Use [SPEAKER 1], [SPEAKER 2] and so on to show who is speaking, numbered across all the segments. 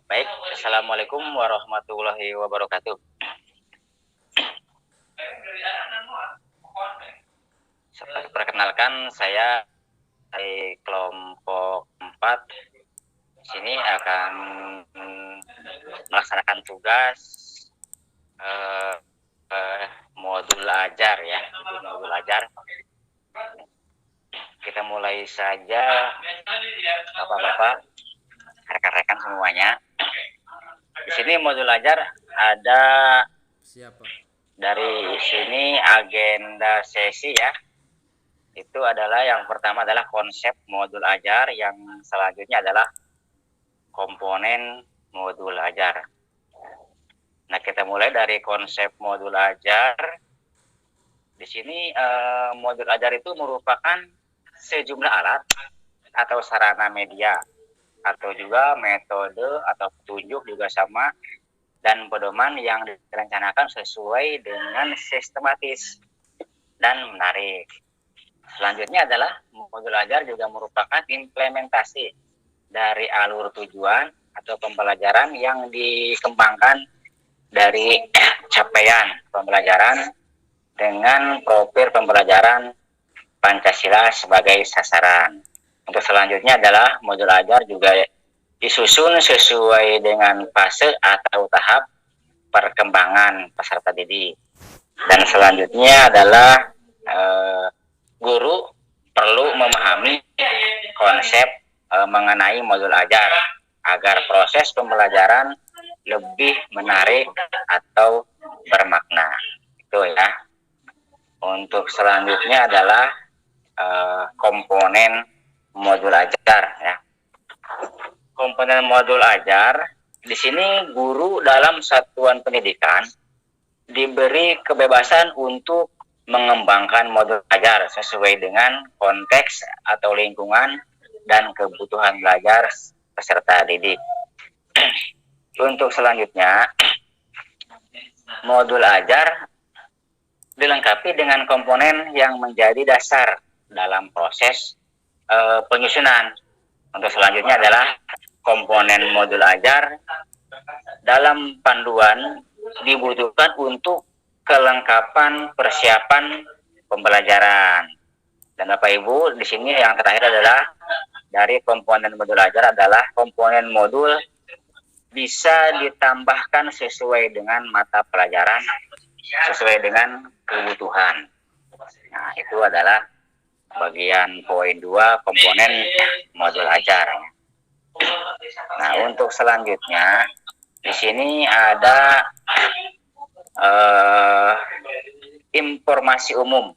[SPEAKER 1] Baik, Assalamualaikum warahmatullahi wabarakatuh. Perkenalkan, saya dari kelompok 4 sini akan melaksanakan tugas modul ajar ya, modul ajar. Kita mulai saja, Bapak-bapak, rekan-rekan semuanya. Di sini modul ajar ada.
[SPEAKER 2] Siapa?
[SPEAKER 1] Dari sini agenda sesi ya. Itu adalah yang pertama adalah konsep modul ajar, yang selanjutnya adalah komponen modul ajar. Nah, kita mulai dari konsep modul ajar. Di sini modul ajar itu merupakan sejumlah alat atau sarana media atau juga metode atau petunjuk juga sama, dan pedoman yang direncanakan sesuai dengan sistematis dan menarik. Selanjutnya adalah modul ajar juga merupakan implementasi dari alur tujuan atau pembelajaran yang dikembangkan dari capaian pembelajaran dengan profil pembelajaran Pancasila sebagai sasaran. Untuk selanjutnya adalah modul ajar juga disusun sesuai dengan fase atau tahap perkembangan peserta didik. Dan selanjutnya adalah guru perlu memahami konsep mengenai modul ajar agar proses pembelajaran lebih menarik atau bermakna. Itu ya. Untuk selanjutnya adalah komponen modul ajar ya. Komponen modul ajar di sini guru dalam satuan pendidikan diberi kebebasan untuk mengembangkan modul ajar sesuai dengan konteks atau lingkungan dan kebutuhan belajar peserta didik. Untuk selanjutnya, modul ajar dilengkapi dengan komponen yang menjadi dasar dalam proses penyusunan. Untuk selanjutnya adalah komponen modul ajar dalam panduan dibutuhkan untuk kelengkapan persiapan pembelajaran. Dan Bapak Ibu, di sini yang terakhir adalah dari komponen modul ajar adalah komponen modul bisa ditambahkan sesuai dengan mata pelajaran, sesuai dengan kebutuhan. Nah, itu adalah bagian poin 2 komponen modul ajar. Nah, untuk selanjutnya di sini ada informasi umum.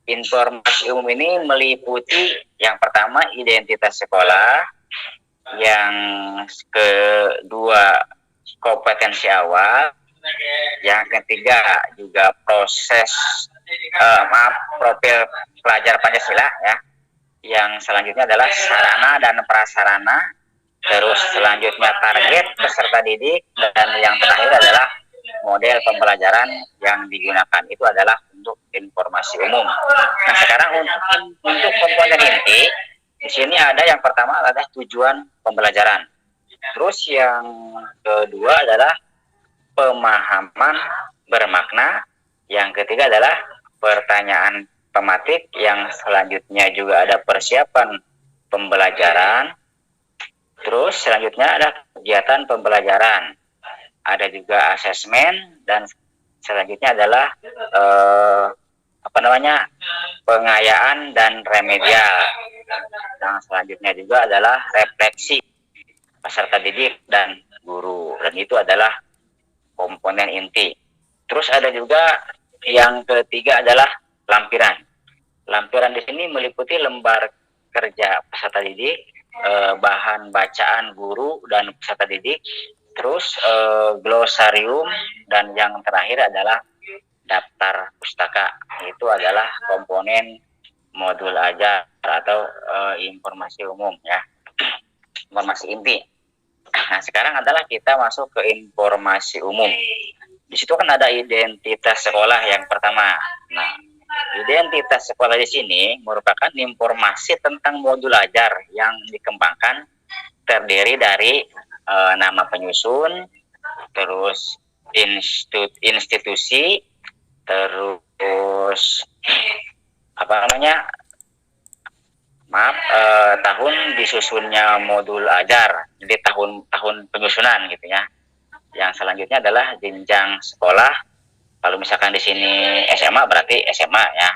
[SPEAKER 1] Informasi umum ini meliputi yang pertama identitas sekolah, yang kedua kompetensi awal, yang ketiga juga proses profil pelajar Pancasila ya. Yang selanjutnya adalah sarana dan prasarana, terus selanjutnya target peserta didik, dan yang terakhir adalah model pembelajaran yang digunakan. Itu adalah untuk informasi umum. Nah, sekarang untuk komponen inti, di sini ada yang pertama adalah tujuan pembelajaran. Terus yang kedua adalah pemahaman bermakna. Yang ketiga adalah pertanyaan tematik. Yang selanjutnya juga ada persiapan pembelajaran. Terus selanjutnya ada kegiatan pembelajaran. Ada juga asesmen, dan selanjutnya adalah pengayaan dan remedial. Yang selanjutnya juga adalah refleksi peserta didik dan guru, dan itu adalah komponen inti. Terus ada juga yang ketiga adalah lampiran. Lampiran di sini meliputi lembar kerja peserta didik, bahan bacaan guru dan peserta didik, terus glosarium, dan yang terakhir adalah daftar pustaka. Itu adalah komponen modul ajar atau informasi umum ya, informasi inti. Nah, sekarang adalah kita masuk ke informasi umum. Di situ kan ada identitas sekolah yang pertama. Nah, identitas sekolah di sini merupakan informasi tentang modul ajar yang dikembangkan, terdiri dari nama penyusun, terus institusi, terus apa namanya, maaf, tahun disusunnya modul ajar, jadi tahun penyusunan gitu ya. Yang selanjutnya adalah jenjang sekolah. Kalau misalkan di sini SMA berarti SMA ya.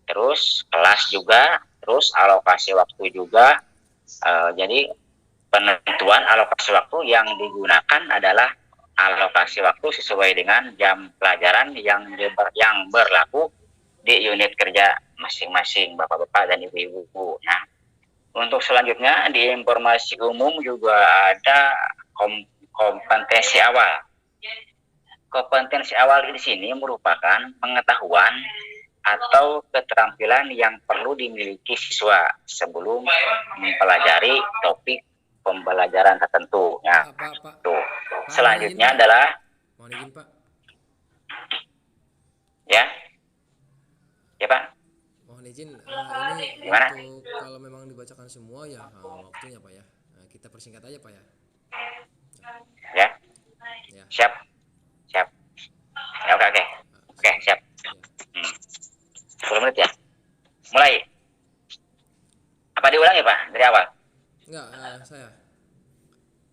[SPEAKER 1] Terus kelas juga, terus alokasi waktu juga. Jadi penentuan alokasi waktu yang digunakan adalah alokasi waktu sesuai dengan jam pelajaran yang berlaku di unit kerja masing-masing Bapak-bapak dan Ibu-ibu. Nah, untuk selanjutnya di informasi umum juga ada kompetensi awal. Kompetensi awal di sini merupakan pengetahuan atau keterampilan yang perlu dimiliki siswa sebelum mempelajari topik pembelajaran tertentu. Ya, tuh. Selanjutnya adalah
[SPEAKER 2] mohon izin Pak.
[SPEAKER 1] Ya, ya Pak.
[SPEAKER 2] Mohon izin, ini
[SPEAKER 1] Gimana?
[SPEAKER 2] untuk kalau memang dibacakan semua ya waktunya Pak ya. Kita persingkat aja Pak ya.
[SPEAKER 1] Ya,
[SPEAKER 2] Ya.
[SPEAKER 1] siap. Ya, oke, siap. 10 menit ya. Mulai. Apa diulangi Pak dari awal?
[SPEAKER 2] Enggak, saya.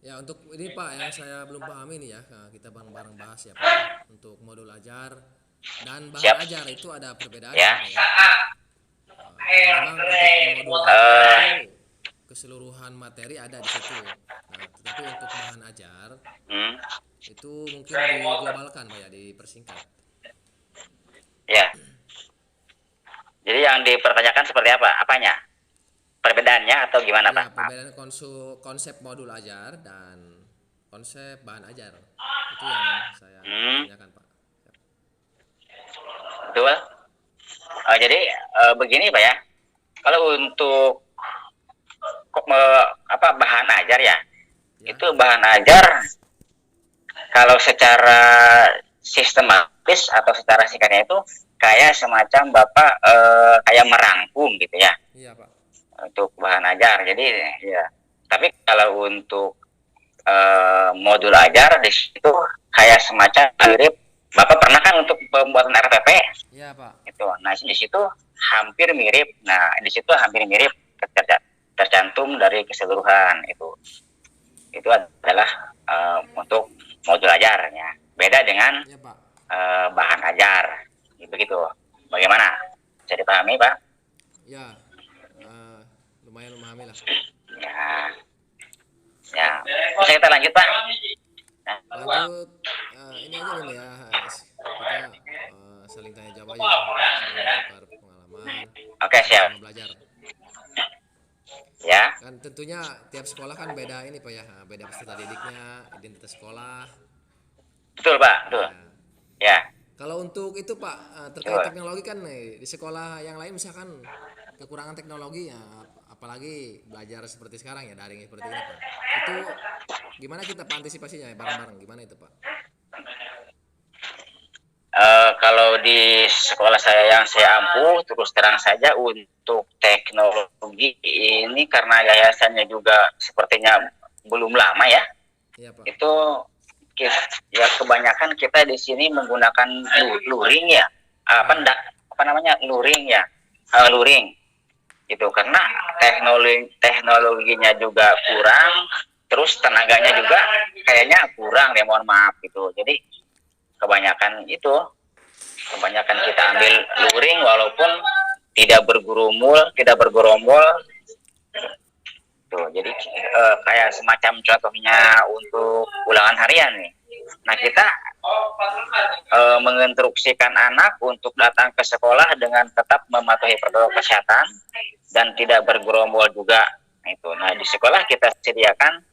[SPEAKER 2] Ya untuk ini Pak yang saya belum pahami nih ya, kita bareng-bareng bahas ya Pak ya. Untuk modul ajar dan bahan
[SPEAKER 1] Siap.
[SPEAKER 2] ajar itu ada perbedaan
[SPEAKER 1] Ya.
[SPEAKER 2] Pak ya. Memang untuk modul ajar itu keseluruhan materi ada di situ. Nah, tetapi untuk bahan ajar itu mungkin diglobalkan Pak ya, dipersingkat.
[SPEAKER 1] Ya. Jadi yang dipertanyakan seperti apa? Apanya? Perbedaannya atau gimana
[SPEAKER 2] Ya,
[SPEAKER 1] Pak?
[SPEAKER 2] perbedaan konsep modul ajar dan konsep bahan ajar. Itu yang saya tanyakan Pak.
[SPEAKER 1] Betul. Jadi begini Pak ya. Kalau untuk bahan ajar ya, itu bahan ajar kalau secara sistematis atau secara singkatnya itu kayak semacam Bapak kayak merangkum gitu ya.
[SPEAKER 2] Iya Pak.
[SPEAKER 1] Untuk bahan ajar. Jadi ya. Tapi kalau untuk modul ajar di situ kayak semacam mirip. Bapak pernah kan untuk pembuatan RPP?
[SPEAKER 2] Iya Pak.
[SPEAKER 1] Itu. Nah di situ hampir mirip. Nah di situ hampir mirip tercantum dari keseluruhan itu. Itu adalah untuk modul ajarnya. Beda dengan
[SPEAKER 2] Iya Pak.
[SPEAKER 1] bahan ajar. Begitu. Bagaimana? Bisa dipahami Pak?
[SPEAKER 2] Ya, lumayan memahami lah.
[SPEAKER 1] Ya. Bisa kita lanjut Pak?
[SPEAKER 2] Lanjut, ini aja nih ya, kita saling tanya jawab aja, saling tukar pengalaman.
[SPEAKER 1] Oke, siap.
[SPEAKER 2] Belajar.
[SPEAKER 1] Ya.
[SPEAKER 2] Kan tentunya tiap sekolah kan beda ini Pak ya, beda peserta didiknya, identitas sekolah.
[SPEAKER 1] Betul Pak, betul. Ya.
[SPEAKER 2] Kalau untuk itu Pak, terkait teknologi kan nih, di sekolah yang lain misalkan kekurangan teknologi ya, apalagi belajar seperti sekarang ya, daring seperti ini Pak. Itu gimana kita antisipasinya bareng-bareng, gimana itu Pak?
[SPEAKER 1] Kalau di sekolah saya yang saya ampuh, terus terang saja untuk teknologi ini karena yayasannya juga sepertinya belum lama ya.
[SPEAKER 2] Iya Pak.
[SPEAKER 1] Itu ya kebanyakan kita di sini menggunakan luring ya. Apa namanya? Luring ya. Luring. Itu karena teknologinya juga kurang, terus tenaganya juga kayaknya kurang ya, mohon maaf gitu. Jadi kebanyakan kita ambil luring walaupun tidak bergerombol tuh. Jadi kayak semacam contohnya untuk ulangan harian nih. Nah kita menginstruksikan anak untuk datang ke sekolah dengan tetap mematuhi protokol kesehatan dan tidak bergerombol juga. Nah di sekolah kita sediakan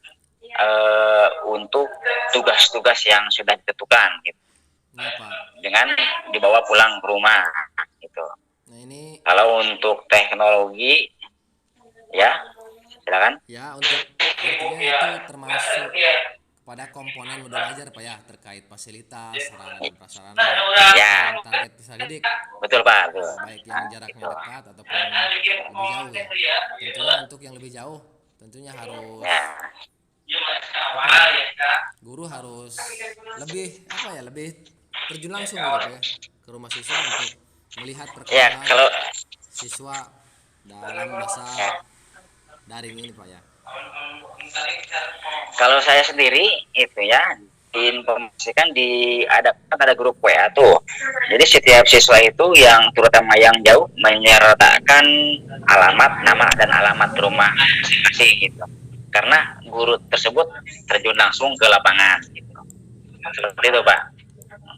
[SPEAKER 1] untuk tugas-tugas yang sudah ditentukan gitu.
[SPEAKER 2] Ya, Pak.
[SPEAKER 1] Dengan dibawa pulang ke rumah gitu.
[SPEAKER 2] Nah ini
[SPEAKER 1] kalau untuk teknologi ya silakan.
[SPEAKER 2] Ya, untuk artinya itu termasuk pada komponen modul ajar Pak ya, terkait fasilitas, sarana dan prasarana
[SPEAKER 1] Ya.
[SPEAKER 2] dan target peserta didik.
[SPEAKER 1] Betul Pak. Betul.
[SPEAKER 2] Baik yang jaraknya dekat ataupun lebih jauh ya. Tentunya untuk yang lebih jauh tentunya harus guru harus lebih apa ya, lebih terjun langsung gitu Pak ya ke rumah siswa untuk melihat
[SPEAKER 1] Ya,
[SPEAKER 2] perkembangan
[SPEAKER 1] kalau
[SPEAKER 2] siswa dalam masa
[SPEAKER 1] ya,
[SPEAKER 2] daring ini Pak ya.
[SPEAKER 1] kalau saya sendiri itu ya diinformasikan kan ada grup WA tuh. Jadi setiap siswa itu yang terutama yang jauh menyertakan alamat, nama dan alamat rumah masing-masing gitu. Karena guru tersebut terjun langsung ke lapangan gitu. Seperti itu, Pak.
[SPEAKER 2] Ya Pak.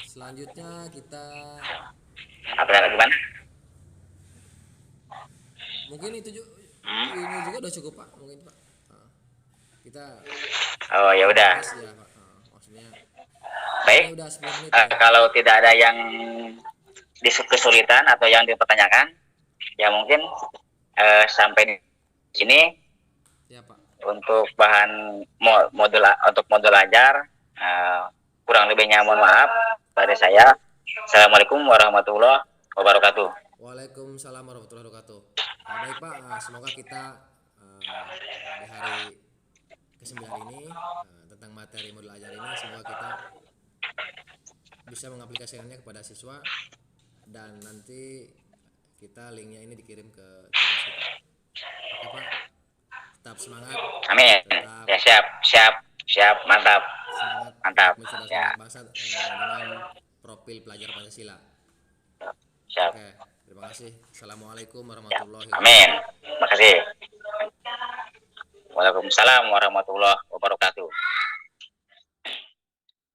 [SPEAKER 2] Selanjutnya kita
[SPEAKER 1] Apa gimana?
[SPEAKER 2] mungkin itu juga,
[SPEAKER 1] Hmm?
[SPEAKER 2] ini juga udah cukup Pak mungkin Pak. Kita
[SPEAKER 1] Oh, ya udah.
[SPEAKER 2] bahas ya Pak. Maksudnya
[SPEAKER 1] Baik.
[SPEAKER 2] ini udah 10 menit ya.
[SPEAKER 1] Kalau tidak ada yang kesulitan atau yang dipertanyakan, ya mungkin sampai di sini
[SPEAKER 2] Ya Pak.
[SPEAKER 1] untuk bahan modul ajar. Kurang lebihnya mohon maaf pada saya. Assalamualaikum warahmatullahi wabarakatuh.
[SPEAKER 2] Waalaikumsalam warahmatullahi wabarakatuh. Baik Pak, semoga kita di hari ke-9 ini tentang materi modul ajar ini, semoga kita bisa mengaplikasikannya kepada siswa dan nanti kita linknya ini dikirim ke tugas kita. Oke Pak, tetap semangat.
[SPEAKER 1] Amin.
[SPEAKER 2] Tetap
[SPEAKER 1] Ya, siap, mantap.
[SPEAKER 2] semangat
[SPEAKER 1] Mantap.
[SPEAKER 2] untuk mencerdas
[SPEAKER 1] Ya,
[SPEAKER 2] anak bangsa dengan profil pelajar Pancasila.
[SPEAKER 1] siap.
[SPEAKER 2] Oke, terima kasih. Assalamualaikum warahmatullahi wabarakatuh.
[SPEAKER 1] Amin. Terima kasih. Waalaikumsalam warahmatullahi wabarakatuh.